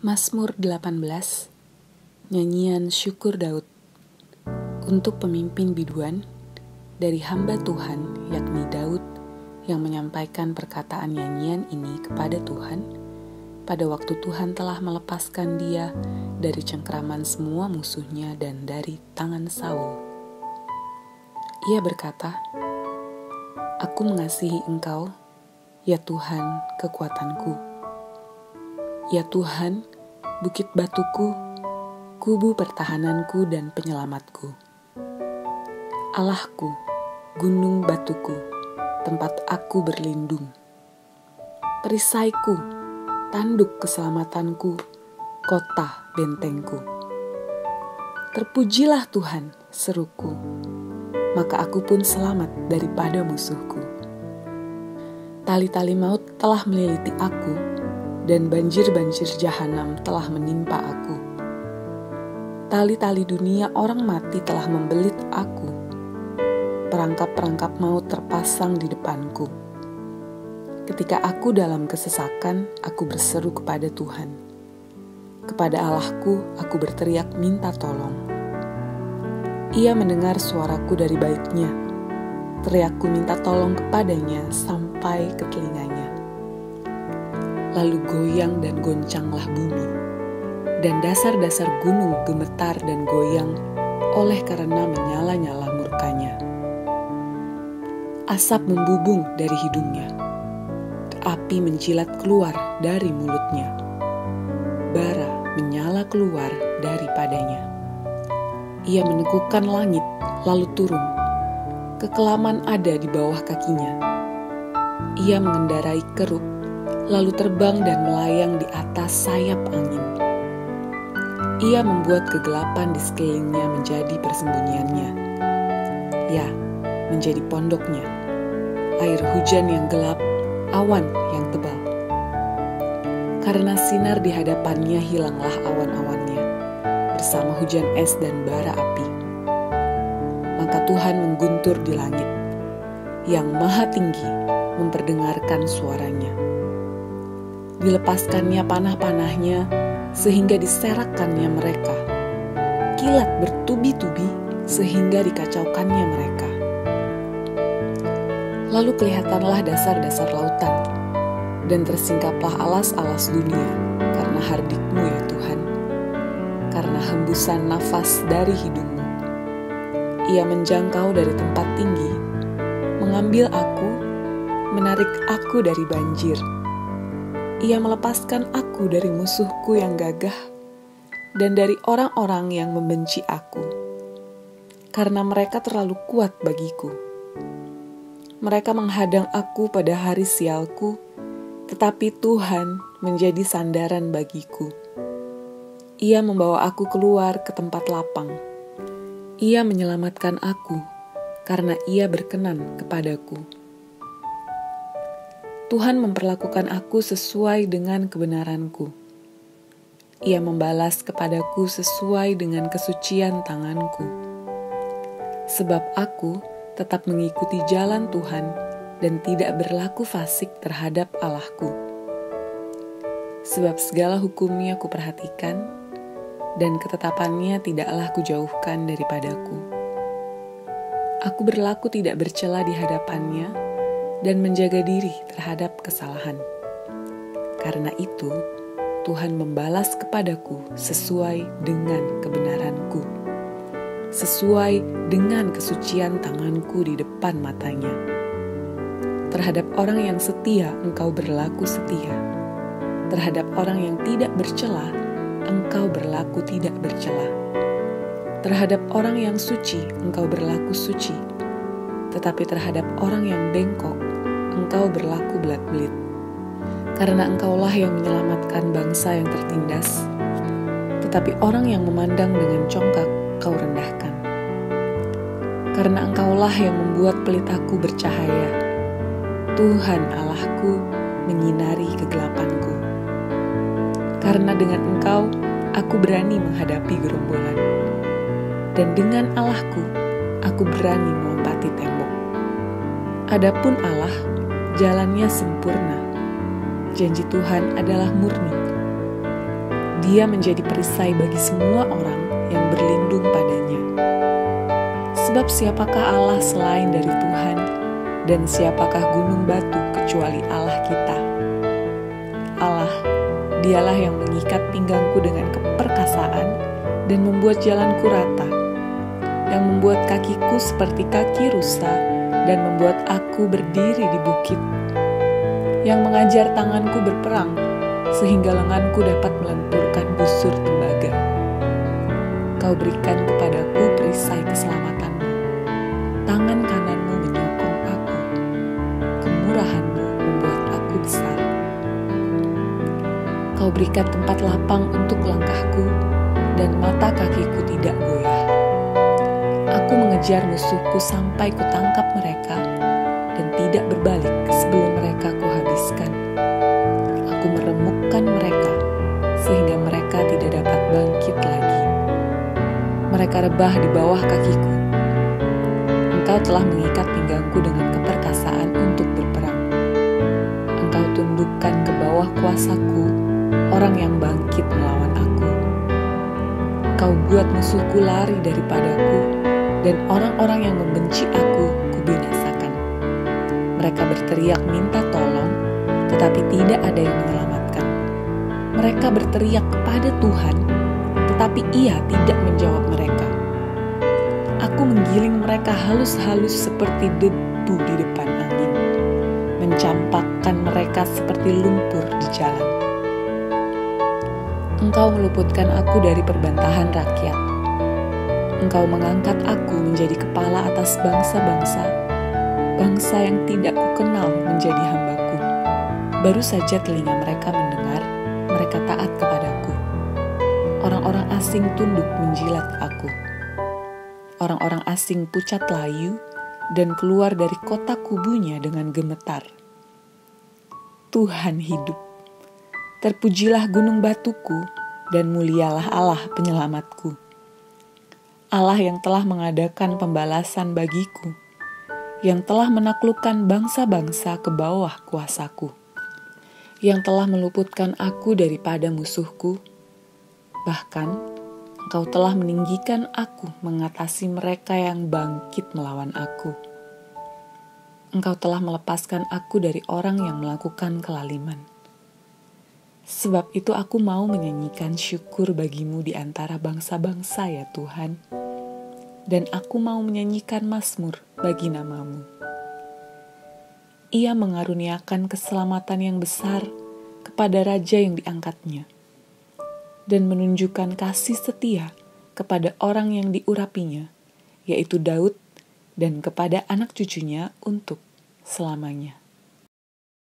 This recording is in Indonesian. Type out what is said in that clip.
Mazmur 18, Nyanyian Syukur Daud. Untuk pemimpin biduan, dari hamba Tuhan, yakni Daud, yang menyampaikan perkataan nyanyian ini kepada Tuhan, pada waktu Tuhan telah melepaskan dia dari cengkraman semua musuhnya dan dari tangan Saul. Ia berkata, "Aku mengasihi Engkau, ya Tuhan, kekuatanku. Ya Tuhan, bukit batuku, kubu pertahananku dan penyelamatku. Allahku, gunung batuku, tempat aku berlindung. Perisaiku, tanduk keselamatanku, kota bentengku. Terpujilah Tuhan, seruku, maka aku pun selamat daripada musuhku. Tali-tali maut telah meliliti aku, dan banjir-banjir jahanam telah menimpa aku. Tali-tali dunia orang mati telah membelit aku. Perangkap-perangkap maut terpasang di depanku. Ketika aku dalam kesesakan, aku berseru kepada Tuhan. Kepada Allahku, aku berteriak minta tolong. Ia mendengar suaraku dari baitnya. Teriakku minta tolong kepadanya sampai ke telinganya. Lalu goyang dan goncanglah bumi, dan dasar-dasar gunung gemetar dan goyang oleh karena menyala-nyala murkanya. Asap membubung dari hidungnya, api menjilat keluar dari mulutnya, bara menyala keluar daripadanya. Ia menegukkan langit lalu turun, kekelaman ada di bawah kakinya. Ia mengendarai keruk, lalu terbang dan melayang di atas sayap angin. Ia membuat kegelapan di sekelilingnya menjadi persembunyiannya. Ya, menjadi pondoknya. Air hujan yang gelap, awan yang tebal. Karena sinar di hadapannya hilanglah awan-awannya, bersama hujan es dan bara api. Maka Tuhan mengguntur di langit, yang maha tinggi memperdengarkan suaranya. Dilepaskannya panah-panahnya, sehingga diserakkannya mereka. Kilat bertubi-tubi, sehingga dikacaukannya mereka. Lalu kelihatanlah dasar-dasar lautan, dan tersingkaplah alas-alas dunia, karena hardikmu ya Tuhan, karena hembusan nafas dari hidungmu. Ia menjangkau dari tempat tinggi, mengambil aku, menarik aku dari banjir. Ia melepaskan aku dari musuhku yang gagah dan dari orang-orang yang membenci aku, karena mereka terlalu kuat bagiku. Mereka menghadang aku pada hari sialku, tetapi Tuhan menjadi sandaran bagiku. Ia membawa aku keluar ke tempat lapang. Ia menyelamatkan aku, karena Ia berkenan kepadaku. Tuhan memperlakukan aku sesuai dengan kebenaranku. Ia membalas kepadaku sesuai dengan kesucian tanganku. Sebab aku tetap mengikuti jalan Tuhan dan tidak berlaku fasik terhadap Allahku. Sebab segala hukum-Nya kuperhatikan, dan ketetapan-Nya tidaklah kujauhkan daripadaku. Aku berlaku tidak bercela di hadapan-Nya, dan menjaga diri terhadap kesalahan. Karena itu, Tuhan membalas kepadaku sesuai dengan kebenaranku, sesuai dengan kesucian tanganku di depan matanya. Terhadap orang yang setia, Engkau berlaku setia. Terhadap orang yang tidak bercela, Engkau berlaku tidak bercela. Terhadap orang yang suci, Engkau berlaku suci. Tetapi terhadap orang yang bengkok, Engkau berlaku belat-belit. Karena Engkaulah yang menyelamatkan bangsa yang tertindas, tetapi orang yang memandang dengan congkak, Kau rendahkan. Karena Engkaulah yang membuat pelitaku bercahaya, Tuhan Allahku menyinari kegelapanku. Karena dengan Engkau, aku berani menghadapi gerombolan. Dan dengan Allahku, aku berani melompati tembok. Adapun Allah, jalannya sempurna. Janji Tuhan adalah murni. Dia menjadi perisai bagi semua orang yang berlindung padanya. Sebab siapakah Allah selain dari Tuhan, dan siapakah gunung batu kecuali Allah kita? Allah, Dialah yang mengikat pinggangku dengan keperkasaan dan membuat jalanku rata, yang membuat kakiku seperti kaki rusa dan membuat aku berdiri di bukit, yang mengajar tanganku berperang sehingga lenganku dapat melenturkan busur tembaga. Kau berikan kepadaku perisai keselamatanmu, tangan kananmu menyokong aku, kemurahanmu membuat aku besar. Kau berikan tempat lapang untuk langkahku, dan mata kakiku tidak goyah. Aku mengejar musuhku sampai kutangkap mereka, dan tidak berbalik sebelum mereka kuhabiskan. Aku meremukkan mereka, sehingga mereka tidak dapat bangkit lagi. Mereka rebah di bawah kakiku. Engkau telah mengikat pinggangku dengan keperkasaan untuk berperang. Engkau tundukkan ke bawah kuasaku orang yang bangkit melawan aku. Kau buat musuhku lari daripadaku, dan orang-orang yang membenci aku kubinasakan. Mereka berteriak minta tolong, tetapi tidak ada yang menyelamatkan. Mereka berteriak kepada Tuhan, tetapi Ia tidak menjawab mereka. Aku menggiling mereka halus-halus seperti debu di depan angin, mencampakkan mereka seperti lumpur di jalan. Engkau meluputkan aku dari perbantahan rakyat. Engkau mengangkat aku menjadi kepala atas bangsa-bangsa, bangsa yang tidak kukenal menjadi hambaku. Baru saja telinga mereka mendengar, mereka taat kepadaku. Orang-orang asing tunduk menjilat aku. Orang-orang asing pucat layu dan keluar dari kota kubunya dengan gemetar. Tuhan hidup. Terpujilah gunung batuku, dan mulialah Allah penyelamatku. Allah yang telah mengadakan pembalasan bagiku, yang telah menaklukkan bangsa-bangsa ke bawah kuasaku, yang telah meluputkan aku daripada musuhku. Bahkan, Engkau telah meninggikan aku mengatasi mereka yang bangkit melawan aku. Engkau telah melepaskan aku dari orang yang melakukan kelaliman. Sebab itu aku mau menyanyikan syukur bagimu di antara bangsa-bangsa ya Tuhan, dan aku mau menyanyikan mazmur bagi namamu. Ia mengaruniakan keselamatan yang besar kepada raja yang diangkatnya, dan menunjukkan kasih setia kepada orang yang diurapinya, yaitu Daud, dan kepada anak cucunya untuk selamanya.